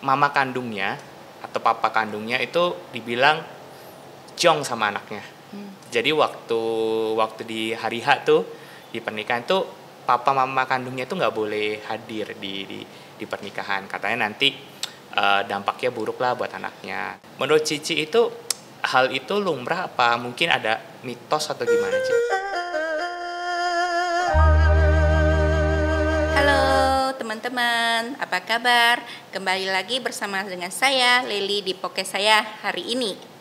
mama kandungnya atau papa kandungnya itu dibilang ciong sama anaknya. Jadi waktu di hari H tuh di pernikahan tuh papa mama kandungnya tuh nggak boleh hadir di pernikahan. Katanya nanti dampaknya buruk lah buat anaknya. Menurut Cici itu hal itu lumrah apa mungkin ada mitos atau gimana, Ci? Halo teman-teman, apa kabar? Kembali lagi bersama dengan saya, Leli, di podcast saya hari ini.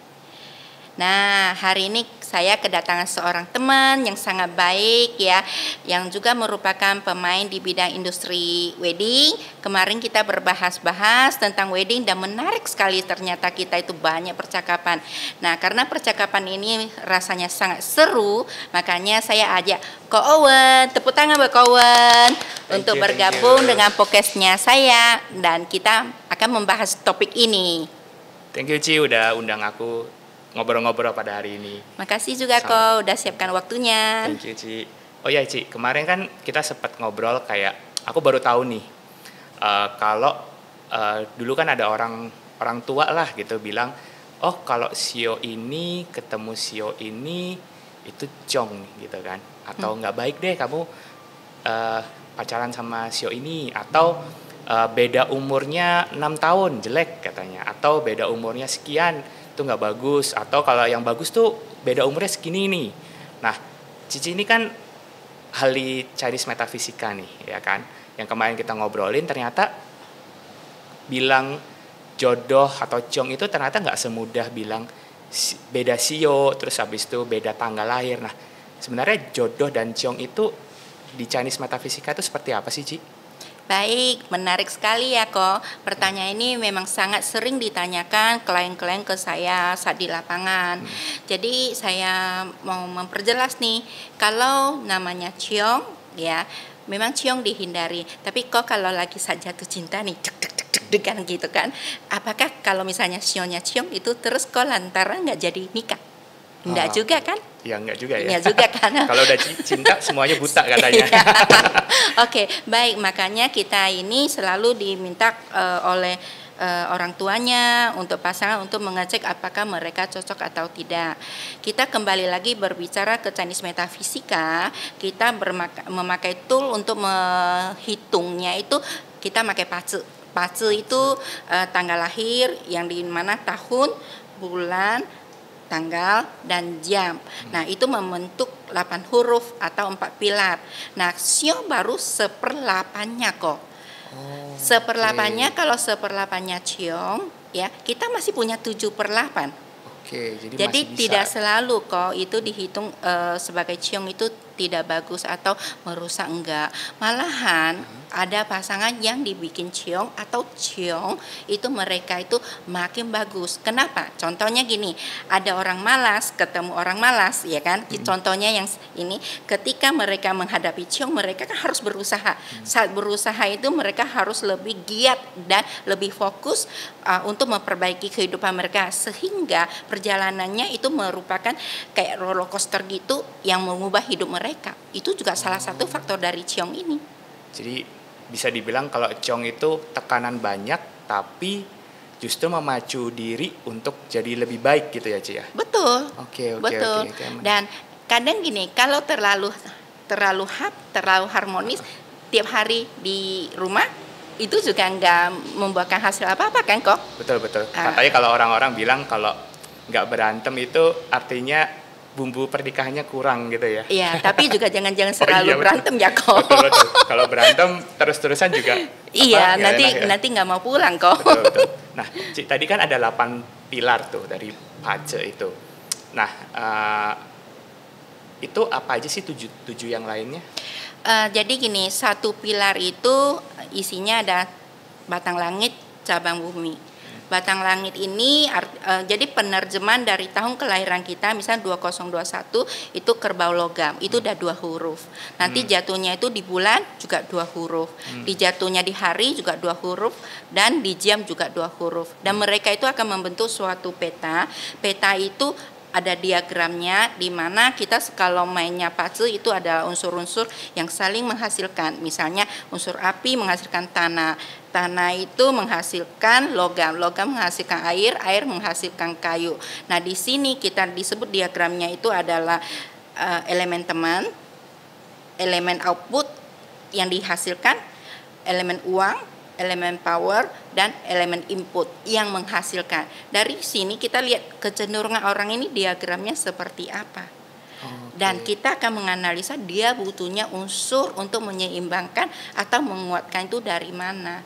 Nah, hari ini saya kedatangan seorang teman yang sangat baik ya, yang juga merupakan pemain di bidang industri wedding. Kemarin kita berbahas-bahas tentang wedding dan menarik sekali ternyata kita itu banyak percakapan. Nah, karena percakapan ini rasanya sangat seru, makanya saya ajak Ko Owen, tepuk tangan buat Ko Owen untuk bergabung dengan podcastnya saya dan kita akan membahas topik ini. Thank you, Ci, udah undang aku ngobrol-ngobrol pada hari ini. Makasih juga Ko udah siapkan waktunya. Thank you, Ci. Oh ya, Ci, kemarin kan kita sempat ngobrol kayak aku baru tahu nih kalau dulu kan ada orang tua lah gitu bilang, oh kalau sio ini ketemu sio ini itu cong nih gitu kan, atau nggak baik deh kamu pacaran sama sio ini, atau beda umurnya 6 tahun jelek katanya, atau beda umurnya sekian itu nggak bagus, atau kalau yang bagus tuh beda umurnya segini nih. Nah, Cici ini kan ahli Chinese metafisika nih, ya kan? Yang kemarin kita ngobrolin ternyata bilang jodoh atau ciong itu ternyata nggak semudah bilang beda sio, terus habis itu beda tanggal lahir. Nah, sebenarnya jodoh dan ciong itu di Chinese metafisika itu seperti apa sih, Ci? Baik, menarik sekali ya Ko. Pertanyaan ini memang sangat sering ditanyakan klien-klien ke saya saat di lapangan. Jadi saya mau memperjelas nih, kalau namanya ciong ya, memang ciong dihindari. Tapi kok kalau lagi saat jatuh cinta nih, deg-degan gitu kan, apakah kalau misalnya sionya ciong itu terus kok lantaran nggak jadi nikah? Enggak juga kan? Ya enggak juga ya. Enggak juga kan? Kalau udah cinta semuanya buta katanya. Oke, baik, makanya kita ini selalu diminta oleh orang tuanya untuk pasangan untuk mengecek apakah mereka cocok atau tidak. Kita kembali lagi berbicara ke Chinese metafisika, kita memakai tool untuk menghitungnya itu kita pakai pace. Pace itu tanggal lahir yang di mana tahun, bulan, tanggal dan jam. Nah, itu membentuk 8 huruf atau 4 pilar. Nah, sio baru 1/8-nya kok. Seperlapannya, kalau 1/8-nya ciong, ya kita masih punya 7/8. Oke, jadi Jadi masih bisa. tidak selalu kok itu dihitung sebagai ciong itu tidak bagus atau merusak, enggak. Malahan ada pasangan yang dibikin ciong atau ciong itu mereka itu makin bagus. Kenapa? Contohnya gini, ada orang malas ketemu orang malas, ya kan? Contohnya yang ini, ketika mereka menghadapi ciong mereka kan harus berusaha. Saat berusaha itu mereka harus lebih giat dan lebih fokus untuk memperbaiki kehidupan mereka, sehingga perjalanannya itu merupakan kayak roller coaster gitu yang mengubah hidup mereka. Itu juga salah satu faktor dari ciong ini. Jadi bisa dibilang kalau ciong itu tekanan banyak tapi justru memacu diri untuk jadi lebih baik gitu ya, Ci ya. Betul. Oke. Dan kadang gini, kalau terlalu harmonis tiap hari di rumah itu juga nggak membuahkan hasil apa-apa kan kok? Betul. Katanya kalau orang-orang bilang kalau nggak berantem itu artinya bumbu pernikahannya kurang gitu ya. Iya, tapi juga jangan selalu berantem ya kok. Betul. Kalau berantem terus-terusan juga. Iya, nanti nggak mau pulang kok. Betul. Nah, Ci, tadi kan ada 8 pilar tuh dari pace itu. Nah, itu apa aja sih tujuh yang lainnya? Jadi gini, satu pilar itu isinya ada batang langit, cabang bumi. Batang langit ini jadi penerjemahan dari tahun kelahiran kita, misalnya 2021 itu kerbau logam, itu udah 2 huruf. Nanti jatuhnya itu di bulan juga 2 huruf. Di jatuhnya di hari juga 2 huruf dan di jam juga 2 huruf. Dan mereka itu akan membentuk suatu peta. Peta itu ada diagramnya, di mana kita kalau mainnya pace itu ada unsur-unsur yang saling menghasilkan. Misalnya unsur api menghasilkan tanah, tanah itu menghasilkan logam, logam menghasilkan air, air menghasilkan kayu. Nah, di sini kita disebut diagramnya itu adalah elemen teman, elemen output yang dihasilkan, elemen uang, elemen power, dan elemen input yang menghasilkan. Dari sini kita lihat kecenderungan orang ini diagramnya seperti apa. Dan kita akan menganalisa dia butuhnya unsur untuk menyeimbangkan atau menguatkan itu dari mana.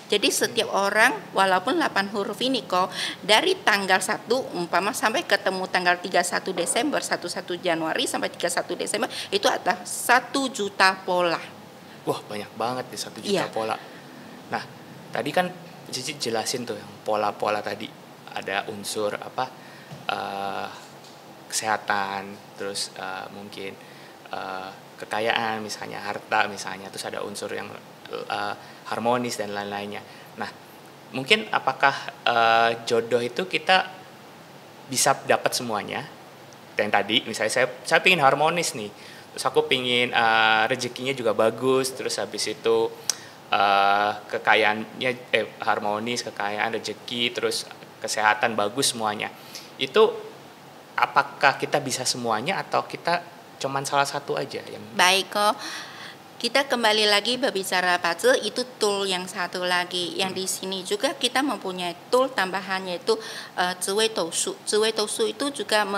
Jadi setiap orang walaupun 8 huruf ini kok dari tanggal 1 umpama sampai ketemu tanggal 31 Desember, 1 Januari sampai 31 Desember itu ada 1 juta pola. Wah, banyak banget nih 1 juta pola. Nah, tadi kan Cici jelasin tuh yang pola-pola tadi. Ada unsur apa? Kesehatan, terus mungkin kekayaan misalnya, harta misalnya, terus ada unsur yang harmonis dan lain-lainnya. Nah, mungkin apakah jodoh itu kita bisa dapat semuanya? Dan tadi misalnya saya pingin harmonis nih, terus aku pingin rezekinya juga bagus, terus habis itu kekayaannya harmonis, kekayaan, rezeki, terus kesehatan bagus semuanya. Itu apakah kita bisa semuanya atau kita cuman salah satu aja yang baik kok. Kita kembali lagi berbicara puzzle itu tool yang satu lagi. Yang di sini juga kita mempunyai tool tambahannya itu Zhiwei Dousu. Zhiwei Dousu itu juga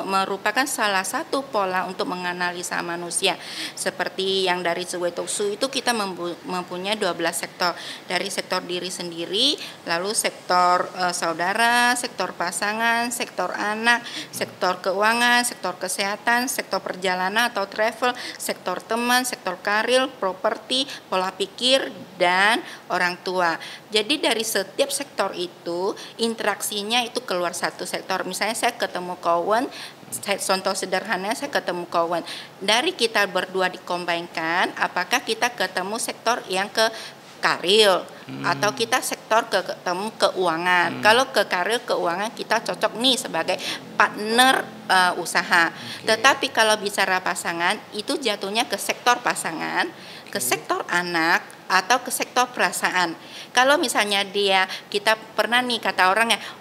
merupakan salah satu pola untuk menganalisa manusia. Seperti yang dari Zhiwei Dousu itu kita mempunyai 12 sektor. Dari sektor diri sendiri, lalu sektor saudara, sektor pasangan, sektor anak, sektor keuangan, sektor kesehatan, sektor perjalanan atau travel, sektor teman, sektor karir, properti, pola pikir, dan orang tua. Jadi dari setiap sektor itu interaksinya itu keluar satu sektor. Misalnya saya ketemu kawan, contoh sederhana saya ketemu kawan. Dari kita berdua dikombinkan, apakah kita ketemu sektor yang ke karir atau kita sektor ketemu keuangan. Kalau ke karir keuangan kita cocok nih sebagai partner usaha. Tetapi kalau bicara pasangan itu jatuhnya ke sektor pasangan, ke sektor anak atau ke sektor perasaan. Kalau misalnya kita pernah nih kata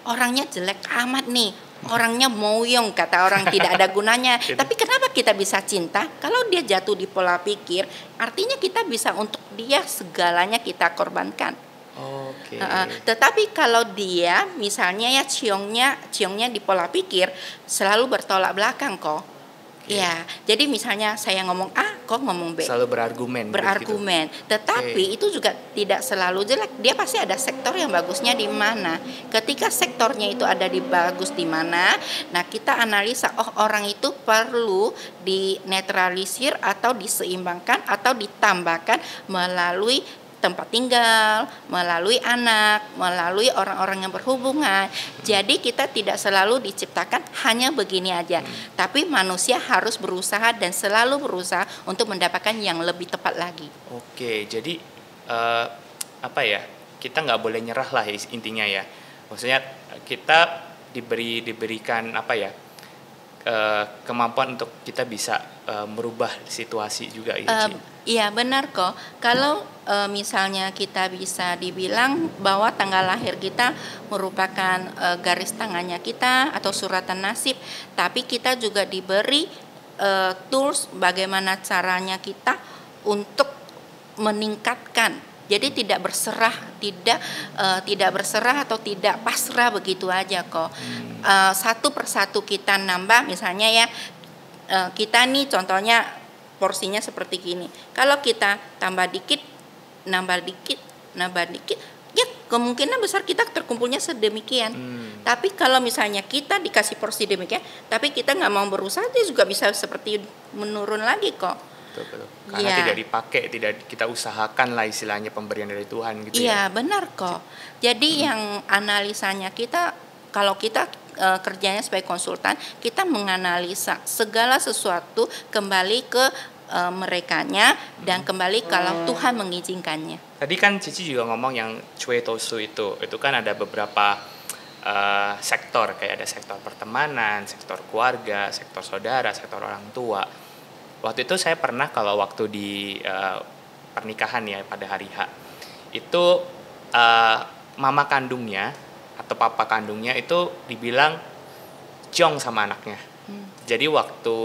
orangnya jelek amat nih, orangnya moyong kata orang tidak ada gunanya. Tapi kenapa kita bisa cinta? Kalau dia jatuh di pola pikir, artinya kita bisa untuk dia segalanya kita korbankan. Tetapi kalau dia misalnya ciongnya di pola pikir selalu bertolak belakang kok. Ya, jadi misalnya saya ngomong A, kok ngomong B. Selalu berargumen. Gitu. Tetapi itu juga tidak selalu jelek. Dia pasti ada sektor yang bagusnya di mana. Ketika sektornya itu ada di bagus di mana, nah kita analisa orang itu perlu dinetralisir atau diseimbangkan atau ditambahkan melalui tempat tinggal, melalui anak, melalui orang-orang yang berhubungan. Jadi kita tidak selalu diciptakan hanya begini aja. Tapi manusia harus berusaha dan selalu berusaha untuk mendapatkan yang lebih tepat lagi. Oke, jadi kita nggak boleh nyerah lah intinya ya. Maksudnya kita diberikan kemampuan untuk kita bisa merubah situasi juga gitu. Iya benar kok. Kalau misalnya kita bisa dibilang bahwa tanggal lahir kita merupakan garis tangannya kita atau suratan nasib, tapi kita juga diberi tools bagaimana caranya kita untuk meningkatkan. Jadi tidak berserah, tidak berserah atau tidak pasrah begitu aja kok. Satu persatu kita nambah, misalnya ya kita nih contohnya porsinya seperti gini. Kalau kita tambah dikit, nambah dikit, ya kemungkinan besar kita terkumpulnya sedemikian. Tapi kalau misalnya kita dikasih porsi demikian, tapi kita nggak mau berusaha, dia juga bisa seperti menurun lagi kok. Betul. Karena tidak dipakai, tidak kita usahakan lah istilahnya pemberian dari Tuhan gitu. Iya benar kok. Jadi yang analisanya kita, kalau kita kerjanya sebagai konsultan, kita menganalisa segala sesuatu kembali ke merekanya dan kembali kalau Tuhan mengizinkannya. Tadi kan Cici juga ngomong yang Zhiwei Dousu itu kan ada beberapa sektor, kayak ada sektor pertemanan, sektor keluarga, sektor saudara, sektor orang tua. Waktu itu saya pernah kalau waktu di pernikahan ya pada hari H itu mama kandungnya atau papa kandungnya itu dibilang ciong sama anaknya. Jadi waktu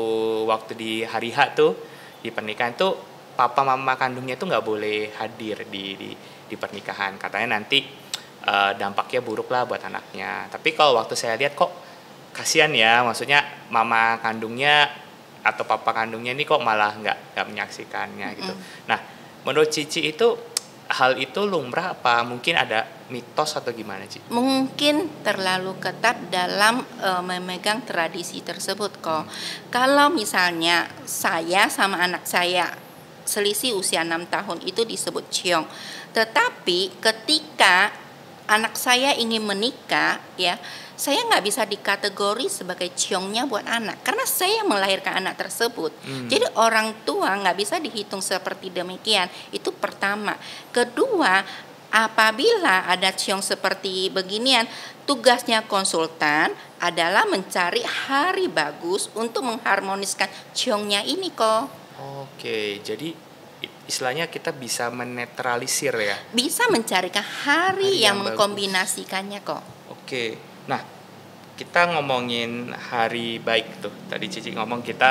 di hari H tuh di pernikahan tuh papa mama kandungnya tuh nggak boleh hadir di pernikahan. Katanya nanti dampaknya buruk lah buat anaknya. Tapi kalau waktu saya lihat kok kasihan ya, maksudnya mama kandungnya atau papa kandungnya ini kok malah nggak menyaksikannya gitu. Nah, menurut Cici itu hal itu lumrah apa mungkin ada mitos atau gimana, Ci? Mungkin terlalu ketat dalam memegang tradisi tersebut kok. Kalau misalnya saya sama anak saya selisih usia 6 tahun itu disebut ciong. Tetapi ketika anak saya ingin menikah, ya, saya nggak bisa dikategori sebagai ciongnya buat anak karena saya melahirkan anak tersebut. Jadi orang tua nggak bisa dihitung seperti demikian. Itu pertama. Kedua, apabila ada ciong seperti beginian, tugasnya konsultan adalah mencari hari bagus untuk mengharmoniskan ciongnya ini kok. Oke, jadi istilahnya kita bisa menetralisir ya. Bisa mencarikan hari yang bagus. mengkombinasikannya kok. Oke, nah kita ngomongin hari baik tuh. Tadi Cici ngomong kita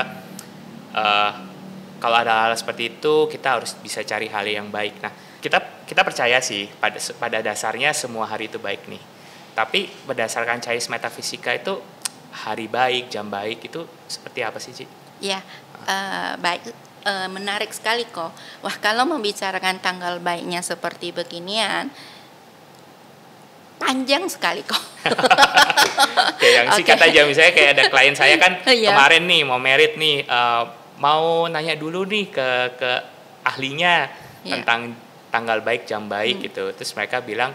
kalau ada hal seperti itu kita harus bisa cari hal yang baik. Nah kita percaya sih pada dasarnya semua hari itu baik nih. Tapi berdasarkan case metafisika itu hari baik, jam baik itu seperti apa sih, Ci? Ya, baik. Menarik sekali kok. Wah, kalau membicarakan tanggal baiknya seperti beginian, panjang sekali kok. Oke, yang singkat aja, misalnya kayak ada klien saya kan kemarin nih mau merit nih, mau nanya dulu nih ke ahlinya tentang tanggal baik, jam baik gitu. Terus mereka bilang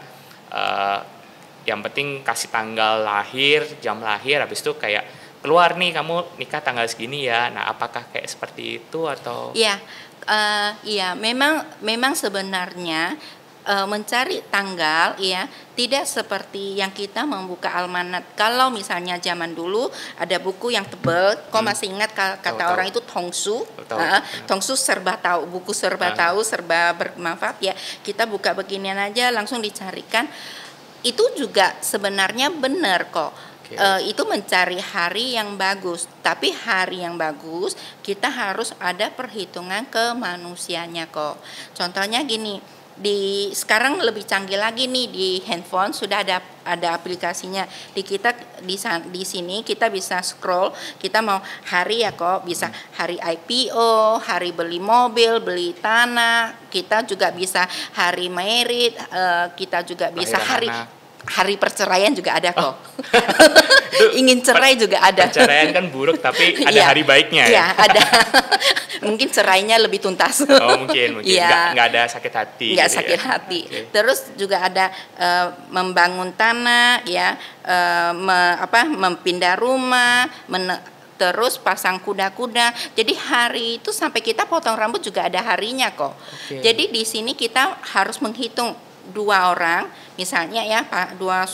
yang penting kasih tanggal lahir, jam lahir, habis itu kayak keluar nih kamu nikah tanggal segini ya. Nah, apakah kayak seperti itu atau? Iya, memang sebenarnya mencari tanggal ya tidak seperti yang kita membuka almanat. Kalau misalnya zaman dulu ada buku yang tebal, kok masih ingat kata orang itu tongsu, tongsu serba tahu, buku serba tahu, serba bermanfaat ya. Kita buka beginian aja langsung dicarikan. Itu juga sebenarnya benar kok. Itu mencari hari yang bagus, tapi hari yang bagus kita harus ada perhitungan ke manusianya kok. Contohnya gini, sekarang lebih canggih lagi nih di handphone sudah ada aplikasinya. Di sini kita bisa scroll, kita mau hari ya kok, bisa hari IPO, hari beli mobil, beli tanah, kita juga bisa hari merit, kita juga bisa hari perceraian juga ada kok. Ingin cerai juga ada. Perceraian kan buruk tapi ada hari baiknya ya. Iya, ada. Mungkin cerainya lebih tuntas. Oh, mungkin. Nggak ada sakit hati. Nggak gitu sakit ya. hati. Terus juga ada membangun tanah ya, mempindah rumah, terus pasang kuda-kuda. Jadi hari itu sampai kita potong rambut juga ada harinya kok. Jadi di sini kita harus menghitung 2 orang, misalnya ya dua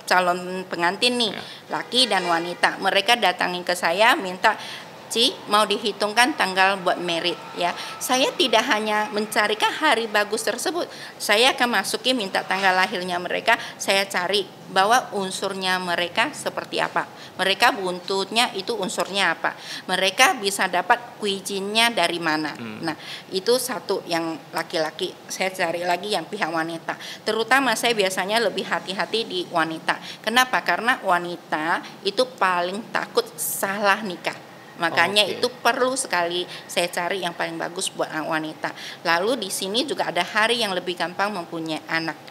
calon pengantin nih, laki dan wanita. Mereka datangin ke saya minta, Ci, mau dihitungkan tanggal buat merit ya. Saya tidak hanya mencarikan hari bagus tersebut, saya akan masukin minta tanggal lahirnya mereka, saya cari bahwa unsurnya mereka seperti apa. Mereka buntutnya itu unsurnya apa. Mereka bisa dapat kuicinnya dari mana. Nah, itu satu yang laki-laki. Saya cari lagi yang pihak wanita. Terutama saya biasanya lebih hati-hati di wanita. Kenapa? Karena wanita itu paling takut salah nikah. Makanya itu perlu sekali saya cari yang paling bagus buat wanita. Lalu di sini juga ada hari yang lebih gampang mempunyai anak.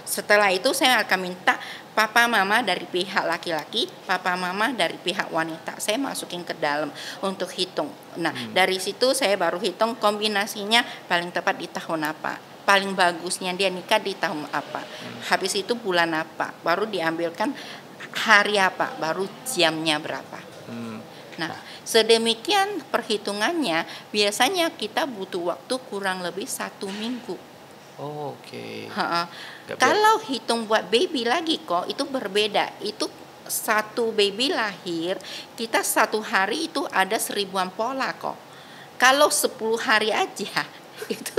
Setelah itu saya akan minta papa mama dari pihak laki-laki, papa mama dari pihak wanita. Saya masukin ke dalam untuk hitung. Nah, dari situ saya baru hitung kombinasinya paling tepat di tahun apa. Paling bagusnya dia nikah di tahun apa. Habis itu bulan apa. Baru diambilkan hari apa, baru jamnya berapa. Nah, sedemikian perhitungannya, biasanya kita butuh waktu kurang lebih 1 minggu. Kalau hitung buat baby lagi kok, itu berbeda. Itu satu baby lahir, kita 1 hari itu ada 1000-an pola kok. Kalau 10 hari aja, itu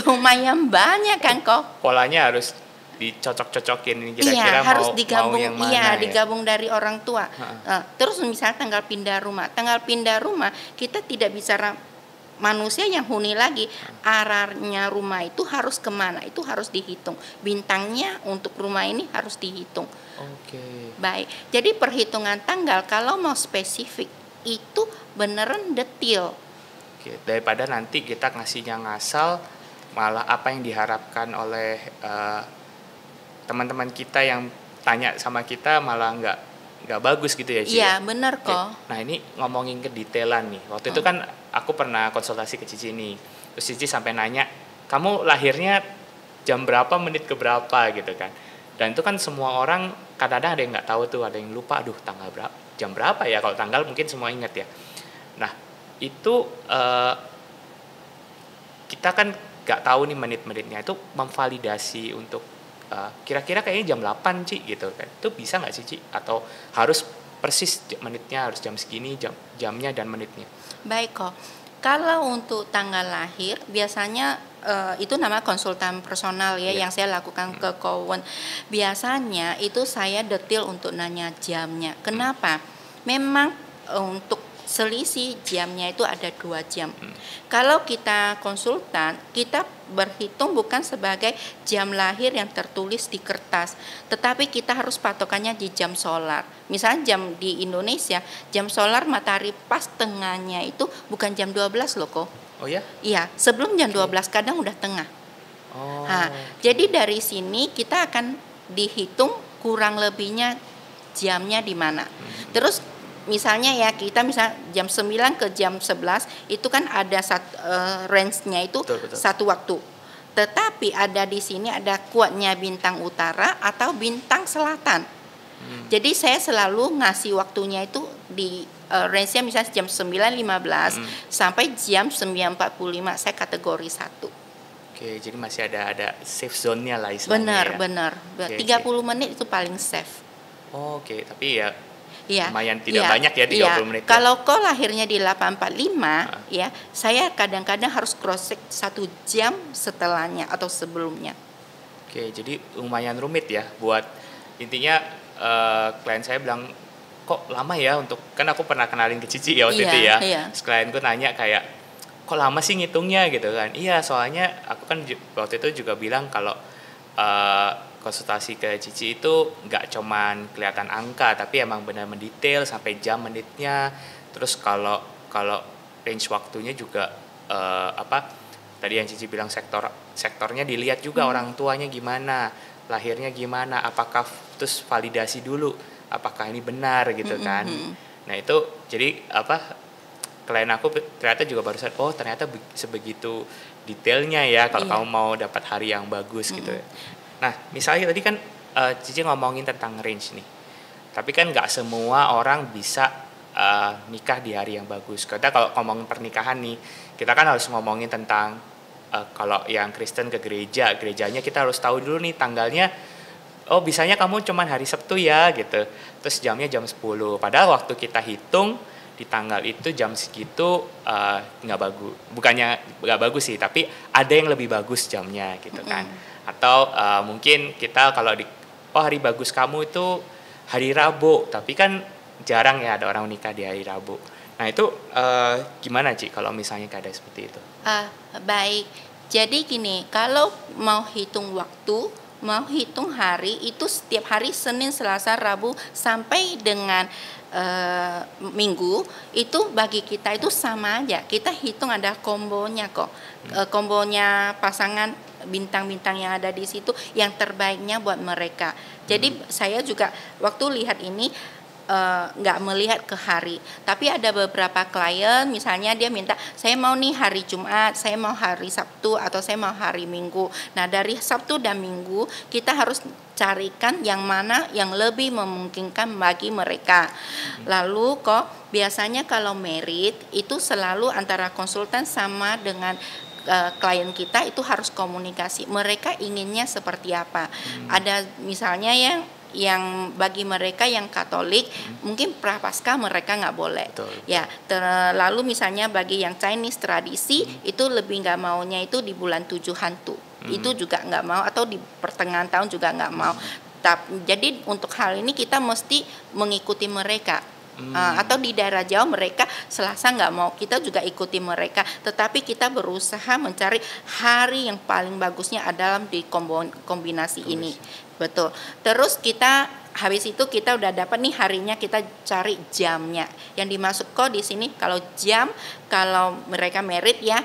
lumayan banyak kan kok. Polanya harus dicocok-cocokin Iya, kira-kira harus mau digabung, yang mana iya, ya. digabung dari orang tua. Heeh. Terus misalnya tanggal pindah rumah, kita tidak bicara manusia yang huni lagi, arahnya rumah itu harus kemana, itu harus dihitung. Bintangnya untuk rumah ini harus dihitung. Oke. Baik, jadi perhitungan tanggal kalau mau spesifik itu beneran detail. Oke, daripada nanti kita ngasihnya ngasal, malah apa yang diharapkan oleh teman-teman kita yang tanya sama kita malah nggak bagus gitu ya, Ci? Iya, benar Oke. kok. Nah, ini ngomongin kedetailan nih. Waktu itu kan aku pernah konsultasi ke Cici nih. Terus Cici sampai nanya, "Kamu lahirnya jam berapa, menit ke berapa?" gitu kan. Dan itu kan semua orang kadang-kadang ada yang nggak tahu tuh, ada yang lupa, aduh tanggal berapa, jam berapa ya? Kalau tanggal mungkin semua ingat ya. Nah, itu kita kan nggak tahu nih menit-menitnya, itu memvalidasi untuk kira-kira kayaknya jam 8 Ci gitu kan. Itu bisa nggak sih Ci? Atau harus persis menitnya harus jam segini, jamnya dan menitnya? Baik kok. Kalau untuk tanggal lahir biasanya itu nama konsultan personal ya, Iya. yang saya lakukan ke Cowen. Biasanya itu saya detail untuk nanya jamnya. Kenapa? Memang untuk selisih jamnya itu ada 2 jam. Kalau kita konsultan, kita berhitung bukan sebagai jam lahir yang tertulis di kertas, tetapi kita harus patokannya di jam solar. Misalnya jam di Indonesia, jam solar matahari pas tengahnya itu bukan jam 12 loh kok. Oh ya? Iya, sebelum jam 12 kadang udah tengah. Oh. Nah, jadi dari sini kita akan dihitung kurang lebihnya jamnya di mana. Terus misalnya ya kita jam 9 ke jam 11 itu kan ada range-nya itu Betul. satu waktu. Tetapi ada di sini ada kuatnya bintang utara atau bintang selatan. Jadi saya selalu ngasih waktunya itu di range-nya misalnya jam 9.15 sampai jam 9.45 saya kategori 1. Oke, jadi masih ada safe zone-nya lah istilahnya. Benar. Oke, 30 menit itu paling safe. Oke, tapi ya Iya, lumayan tidak banyak ya 30 menit. Kalau kau lahirnya di 8.45 ya, saya kadang-kadang harus cross check 1 jam setelahnya atau sebelumnya. Oke, jadi lumayan rumit ya buat intinya klien saya bilang kok lama ya untuk, kan aku pernah kenalin ke Cici ya waktu itu ya. Iya. Terus klienku nanya kayak kok lama sih ngitungnya gitu kan. Iya, soalnya aku kan waktu itu juga bilang kalau konsultasi ke Cici itu nggak cuman kelihatan angka, tapi emang benar mendetail sampai jam menitnya. Terus kalau range waktunya juga tadi yang Cici bilang sektornya dilihat juga orang tuanya gimana, lahirnya gimana, apakah terus validasi dulu apakah ini benar gitu kan. Nah itu jadi klien aku ternyata juga baru sadar, oh ternyata sebegitu detailnya ya kalau kamu mau dapat hari yang bagus gitu ya. Nah, misalnya tadi kan Cici ngomongin tentang range nih. Tapi kan nggak semua orang bisa nikah di hari yang bagus. Kita kalau ngomongin pernikahan nih, kita kan harus ngomongin tentang kalau yang Kristen ke gerejanya kita harus tahu dulu nih tanggalnya. Oh, bisanya kamu cuman hari Sabtu ya gitu. Terus jamnya jam 10. Padahal waktu kita hitung di tanggal itu jam segitu nggak bagus. Bukannya nggak bagus sih, tapi ada yang lebih bagus jamnya gitu kan. Atau mungkin kita kalau hari bagus kamu itu hari Rabu, tapi kan jarang ya ada orang menikah di hari Rabu. Nah itu gimana Ci kalau misalnya keadaan seperti itu? Baik, jadi gini, kalau mau hitung waktu, mau hitung hari itu setiap hari Senin, Selasa, Rabu sampai dengan Minggu itu bagi kita itu sama aja. Kita hitung ada kombonya kok, kombonya pasangan bintang-bintang yang ada di situ yang terbaiknya buat mereka. Jadi saya juga waktu lihat ini nggak melihat ke hari, tapi ada beberapa klien misalnya dia minta saya mau nih hari Jumat, saya mau hari Sabtu, atau saya mau hari Minggu. Nah dari Sabtu dan Minggu kita harus carikan yang mana yang lebih memungkinkan bagi mereka. Lalu kok biasanya kalau merit itu selalu antara konsultan sama dengan klien kita itu harus komunikasi. Mereka inginnya seperti apa? Ada misalnya yang yang bagi mereka yang Katolik mungkin Prapaskah mereka nggak boleh. Betul. Ya, lalu misalnya bagi yang Chinese tradisi itu lebih nggak maunya itu di bulan 7 hantu. Itu juga nggak mau, atau di pertengahan tahun juga nggak mau. Jadi untuk hal ini kita mesti mengikuti mereka. Atau di daerah Jawa mereka Selasa nggak mau, kita juga ikuti mereka, tetapi kita berusaha mencari hari yang paling bagusnya adalah di kombinasi ini. Betul. Terus kita habis itu kita udah dapat nih harinya, kita cari jamnya. Yang dimaksud kok di sini kalau jam, kalau mereka merit ya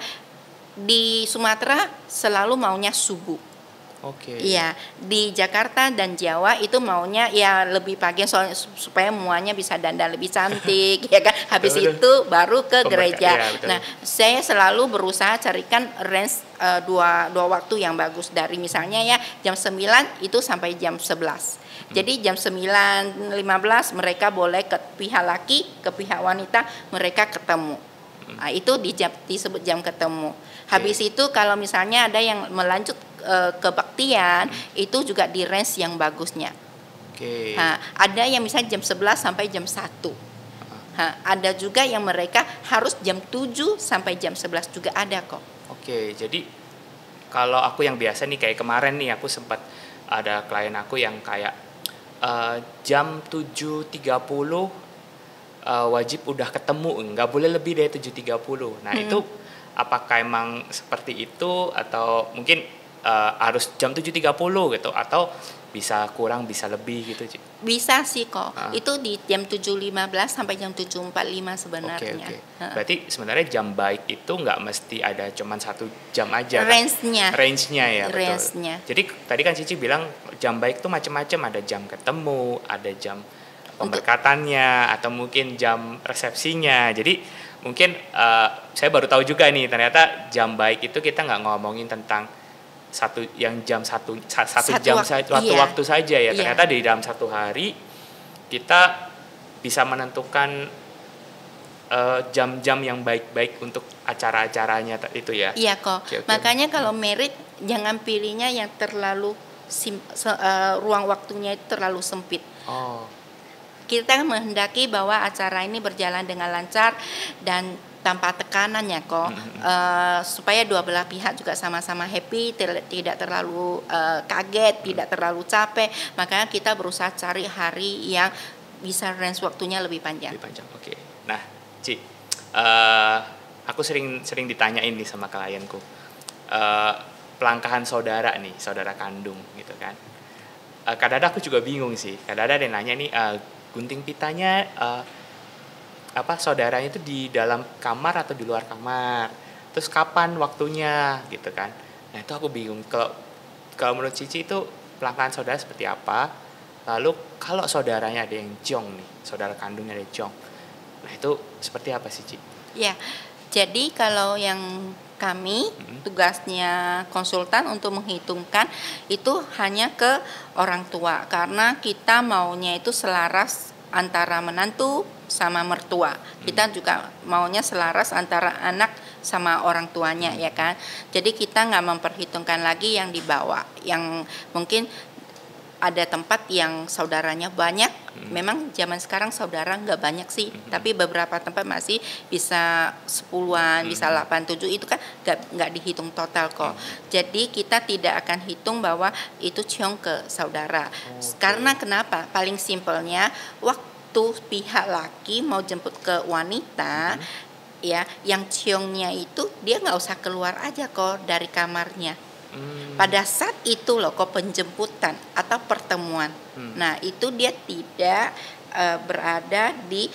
di Sumatera selalu maunya subuh. Oke. Iya, di Jakarta dan Jawa itu maunya ya lebih pagi supaya semuanya bisa dandan lebih cantik ya kan. Habis itu baru ke gereja. Ya, nah, saya selalu berusaha carikan range dua waktu yang bagus, dari misalnya ya jam 9 itu sampai jam 11. Jadi jam 9.15 mereka boleh ke pihak laki, ke pihak wanita mereka ketemu. Nah, itu disebut jam ketemu. Habis itu kalau misalnya ada yang melanjut kebaktian, itu juga di range yang bagusnya. Nah, ada yang misalnya jam 11 sampai jam 1. Nah, ada juga yang mereka harus jam 7 sampai jam 11 juga ada kok. Oke, jadi kalau aku yang biasa nih kayak kemarin nih aku sempat ada klien aku yang kayak jam 7.30 wajib udah ketemu, nggak boleh lebih dari 7.30. Nah itu apakah emang seperti itu atau mungkin harus jam 7.30 gitu, atau bisa kurang bisa lebih gitu? Bisa sih kok, itu di jam 7.15 sampai jam 7.45 sebenarnya. Oke. Berarti sebenarnya jam baik itu nggak mesti ada cuman 1 jam aja. Range-nya ya, betul. Jadi tadi kan Cici bilang jam baik itu macam-macam, ada jam ketemu, ada jam pemberkatannya, atau mungkin jam resepsinya. Jadi mungkin saya baru tahu juga nih, ternyata jam baik itu kita nggak ngomongin tentang satu jam waktu saja ya. Ternyata di dalam satu hari kita bisa menentukan jam-jam yang baik-baik untuk acara-acaranya itu ya. Iya kok. Okay. Makanya kalau merit jangan pilihnya yang terlalu ruang waktunya itu terlalu sempit. Kita menghendaki bahwa acara ini berjalan dengan lancar dan tanpa tekanan ya kok, supaya dua belah pihak juga sama-sama happy, tidak terlalu kaget, tidak terlalu capek. Makanya kita berusaha cari hari yang bisa range waktunya lebih panjang. Oke. Nah, Ci, aku sering ditanyain nih sama klienku, pelangkahan saudara nih, saudara kandung gitu kan. Kadang-kadang aku juga bingung sih. Kadang-kadang ada yang nanya nih, gunting pitanya saudaranya itu di dalam kamar atau di luar kamar, terus kapan waktunya gitu kan. Nah itu aku bingung. Kalau menurut Cici itu pelangkahan saudara seperti apa? Lalu kalau saudaranya ada yang jong nih, saudara kandungnya ada yang jong, nah itu seperti apa sih Ci? Ya, jadi kalau yang kami tugasnya konsultan untuk menghitungkan itu hanya ke orang tua, karena kita maunya itu selaras antara menantu sama mertua. Kita juga maunya selaras antara anak sama orang tuanya ya kan. Jadi kita nggak memperhitungkan lagi yang dibawa, yang mungkin ada tempat yang saudaranya banyak. Memang zaman sekarang saudara nggak banyak sih, tapi beberapa tempat masih bisa 10-an, bisa 8, 7, itu kan nggak dihitung total kok. Jadi kita tidak akan hitung bahwa itu ciong ke saudara. Karena kenapa? Paling simpelnya waktu pihak laki mau jemput ke wanita, ya, yang ciongnya itu dia nggak usah keluar aja kok dari kamarnya. Pada saat itu loh kok penjemputan atau pertemuan. Nah itu dia tidak berada di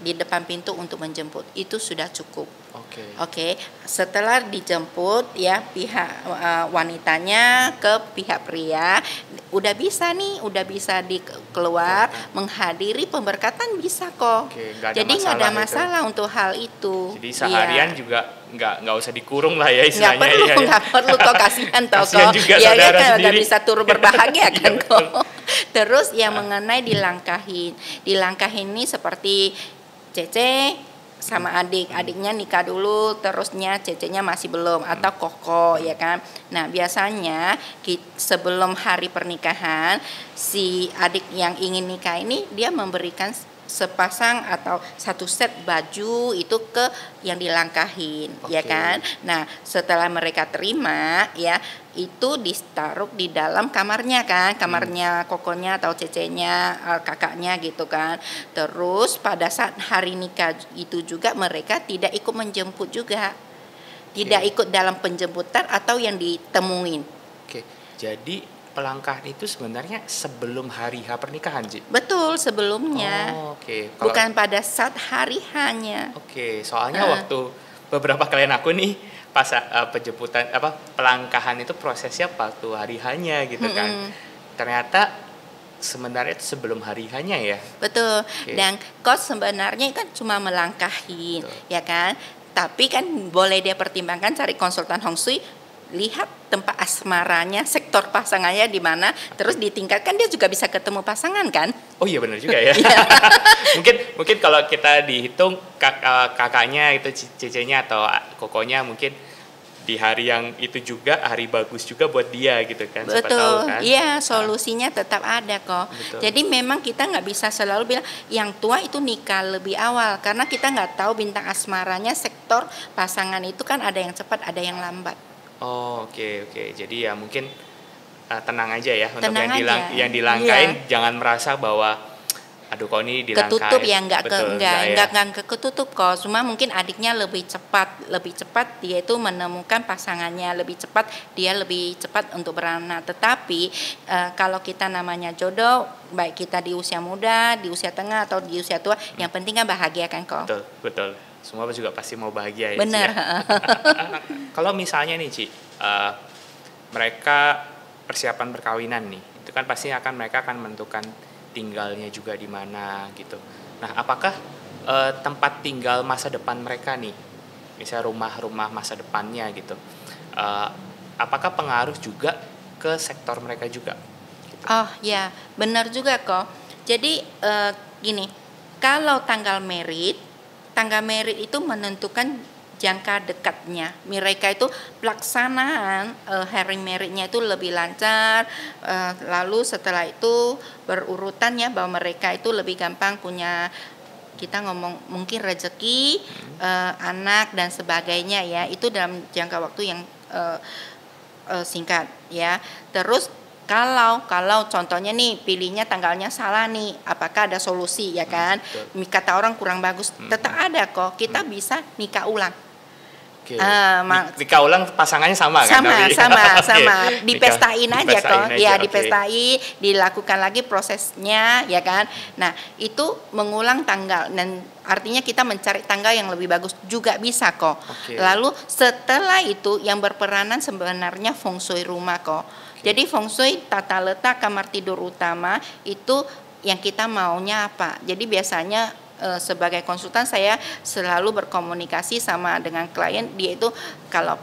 depan pintu untuk menjemput, itu sudah cukup. Oke. Setelah dijemput ya pihak wanitanya ke pihak pria, udah bisa keluar menghadiri pemberkatan bisa kok. Jadi nggak ada masalah itu. Untuk hal itu. Jadi seharian juga nggak usah dikurung lah ya istilahnya. Nggak perlu kok, kasihan toh kok. Ya kan nggak bisa turut berbahagia kan kok. Terus yang mengenai dilangkahin ini seperti Cece sama adiknya nikah dulu, terusnya cecenya masih belum atau koko ya kan. Nah biasanya sebelum hari pernikahan si adik yang ingin nikah ini dia memberikan sepasang atau satu set baju itu ke yang dilangkahin ya kan. Nah setelah mereka terima ya itu ditaruh di dalam kamarnya kan, kamarnya kokonya atau cecenya, kakaknya gitu kan. Terus pada saat hari nikah itu juga mereka tidak ikut menjemput juga, tidak ikut dalam penjemputan atau yang ditemuin. Jadi pelangkahan itu sebenarnya sebelum hari H pernikahan, Ji? Betul, sebelumnya. Bukan pada saat hari H-nya. Soalnya waktu beberapa klien aku nih pas penjemputan pelangkahan itu prosesnya waktu hari H-nya gitu kan. Ternyata sebenarnya itu sebelum hari H-nya ya. Betul. Dan kos sebenarnya kan cuma melangkahin, ya kan? Tapi kan boleh dia pertimbangkan cari konsultan Hong Shui, lihat tempat asmaranya, sektor pasangannya di mana, terus ditingkatkan dia juga bisa ketemu pasangan kan? Oh iya benar juga ya. mungkin kalau kita dihitung kakaknya itu cecenya atau kokonya mungkin di hari yang itu juga hari bagus juga buat dia gitu kan. Betul, iya solusinya tetap ada kok. Betul. Jadi memang kita nggak bisa selalu bilang yang tua itu nikah lebih awal karena kita nggak tahu bintang asmaranya, sektor pasangan itu kan ada yang cepat, ada yang lambat. Oke. Jadi ya mungkin tenang aja ya untuk yang dilangkain, jangan merasa bahwa aduh kok ini dilangkain ketutup ya, enggak ketutup kok. Cuma mungkin adiknya lebih cepat dia itu menemukan pasangannya lebih cepat, dia lebih cepat untuk beranak. Tetapi kalau kita namanya jodoh, baik kita di usia muda, di usia tengah atau di usia tua, yang penting kan bahagia kan kok. Betul. Semua juga pasti mau bahagia ya. Benar. Kalau misalnya nih Ci, mereka persiapan perkawinan nih, itu kan pasti mereka akan menentukan tinggalnya juga di mana gitu. Nah, apakah tempat tinggal masa depan mereka nih, misalnya rumah masa depannya gitu, apakah pengaruh juga ke sektor mereka juga? Gitu. Oh ya, benar juga kok. Jadi gini, kalau tanggal merit itu menentukan jangka dekatnya. Mereka itu pelaksanaan hari meritnya itu lebih lancar. Lalu setelah itu berurutannya bahwa mereka itu lebih gampang punya, kita ngomong mungkin rezeki, anak dan sebagainya ya. Itu dalam jangka waktu yang singkat ya. Terus kalau contohnya nih pilihnya tanggalnya salah nih, apakah ada solusi ya kan? Kata orang kurang bagus, tetap ada kok. Kita bisa nikah ulang. Nikah ulang pasangannya sama kan? Sama. Dipestain aja kok. Ya dipestain, dilakukan lagi prosesnya ya kan. Nah itu mengulang tanggal dan artinya kita mencari tanggal yang lebih bagus juga bisa kok. Lalu setelah itu yang berperanan sebenarnya feng shui rumah kok. Jadi feng shui tata letak kamar tidur utama itu yang kita maunya apa. Jadi biasanya sebagai konsultan saya selalu berkomunikasi sama dengan klien, dia itu kalau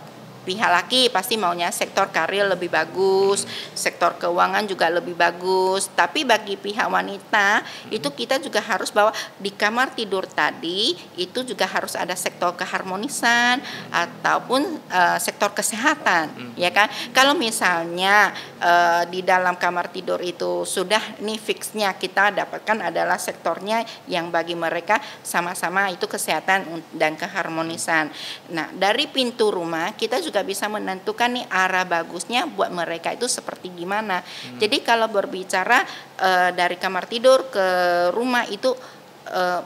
pihak laki pasti maunya sektor karir lebih bagus, sektor keuangan juga lebih bagus. Tapi bagi pihak wanita itu kita juga harus bahwa di kamar tidur tadi itu juga harus ada sektor keharmonisan ataupun sektor kesehatan, ya kan? Kalau misalnya di dalam kamar tidur itu sudah nih fixnya kita dapatkan adalah sektornya yang bagi mereka sama-sama itu kesehatan dan keharmonisan. Nah, dari pintu rumah kita juga bisa menentukan nih arah bagusnya buat mereka itu seperti gimana. Jadi kalau berbicara dari kamar tidur ke rumah itu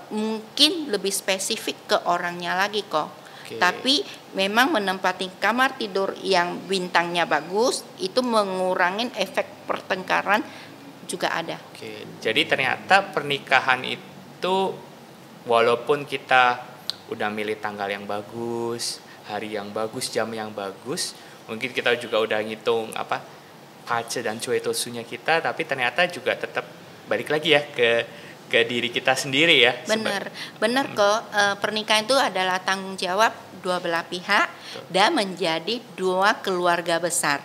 mungkin lebih spesifik ke orangnya lagi kok. Tapi memang menempati kamar tidur yang bintangnya bagus itu mengurangi efek pertengkaran juga ada. Jadi ternyata pernikahan itu walaupun kita udah milih tanggal yang bagus, hari yang bagus, jam yang bagus, mungkin kita juga udah ngitung pace dan cue tosunya kita, tapi ternyata juga tetap balik lagi ya ke diri kita sendiri ya. Benar kok. Pernikahan itu adalah tanggung jawab dua belah pihak dan menjadi dua keluarga besar.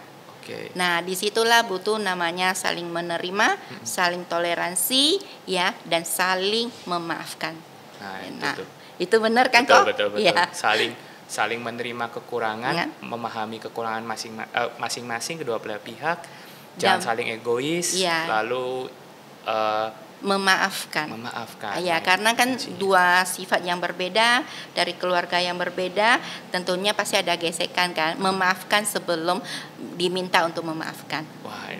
Nah disitulah butuh namanya saling menerima, saling toleransi ya, dan saling memaafkan. Nah Itu benar kan betul, kok? betul, betul. Ya. Saling menerima kekurangan, Ya. memahami kekurangan masing-masing kedua belah pihak, jangan saling egois, Ya. lalu Memaafkan. Ya, karena kan dua sifat yang berbeda dari keluarga yang berbeda, tentunya pasti ada gesekan kan. Memaafkan sebelum diminta untuk memaafkan. Wah,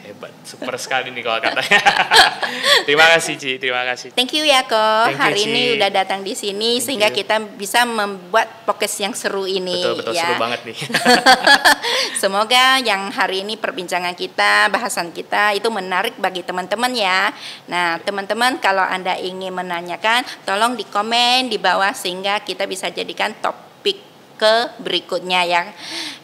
hebat, super sekali nih kalau katanya. Terima kasih Ci, terima kasih. Thank you ya Ko. Thank you, Hari ini Ci. udah datang di sini Thank sehingga you. kita bisa membuat podcast yang seru ini. Betul, ya. seru banget nih. Semoga yang hari ini perbincangan kita, bahasan kita itu menarik bagi teman-teman ya. Nah, teman-teman kalau Anda ingin menanyakan, tolong di komen di bawah sehingga kita bisa jadikan topik ke berikutnya ya.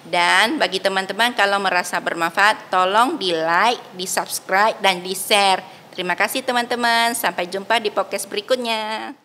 Dan bagi teman-teman kalau merasa bermanfaat, tolong di like, di subscribe, dan di share. Terima kasih teman-teman, sampai jumpa di podcast berikutnya.